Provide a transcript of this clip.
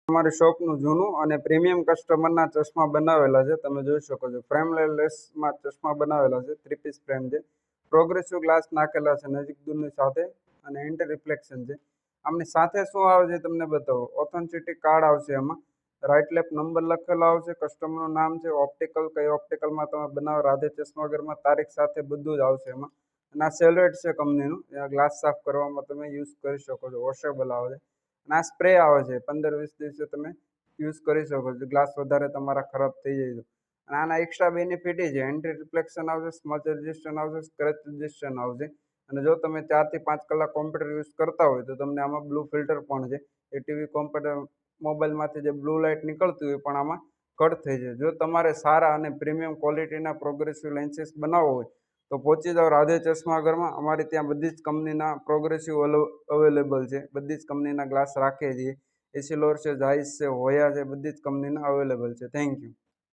અમારી શોપનું જૂનું અને પ્રીમિયમ કસ્ટમરના ચશ્મા બનાવેલા છે. તમે જોઈ શકો છો ફ્રેમલેસમાં ચશ્મા બનાવેલા છે. 3 પીસ ફ્રેમ છે. પ્રોગ્રેસિવ ગ્લાસ નાખેલા છે નજીક દૂરની સાથે અને એન્ટી રિફ્લેક્શન છે. આમની સાથે શું આવે છે તમને બતાવો. ઓથેન્ટિસિટી કાર્ડ આવશે એમાં. રાઇટ લેફ્ટ નંબર લખેલો આવશે. કસ્ટમરનું નામ છે. ઓપ્ટિકલ કઈ ઓપ્ટિકલમાં તમે બનાવો રાધે ચશ્માઘરમાં તારીખ સાથે બધું જ આવશે એમાં. અને આ સેલોએટ છે કંપનીનું. ગ્લાસ સાફ કરવામાં તમે યુઝ કરી શકો છો. વોશેબલ આવે છે. અને આ સ્પ્રે આવે છે. 15-20 દિવસે તમે યુઝ કરી શકો છો. ગ્લાસ વધારે તમારા ખરાબ થઈ જાય તો. અને આના એક્સ્ટ્રા બેનિફિટ છે એન્ટી રિફ્લેક્શન આવશે, સ્મચ રેઝિસ્ટન્ટ આવશે, સ્ક્રેચ રેઝિસ્ટન્ટ આવશે. અને જો તમે 4 થી 5 કલાક કોમ્પ્યુટર યુઝ કરતા હોય તો તમને આમાં બ્લુ ફિલ્ટર પણ છે. એ ટીવી કોમ્પ્યુટર મોબાઈલમાંથી જે બ્લુ લાઇટ નીકળતી હોય પણ આમાં કટ થઈ જાય. જો તમારે સારા અને પ્રીમિયમ ક્વોલિટીના પ્રોગ્રેસિવ લેન્સીસ બનાવવો હોય તો પહોંચી જાઓ રાધે ચશ્માઘરમાં. અમારી ત્યાં બધી જ કંપનીના પ્રોગ્રેસિવ અવેલેબલ છે. બધી જ કંપનીના ગ્લાસ રાખીએ છીએ. એસિલોર છે, ઝાઈસ છે, હોયા છે, બધી જ કંપનીના અવેલેબલ છે. Thank you.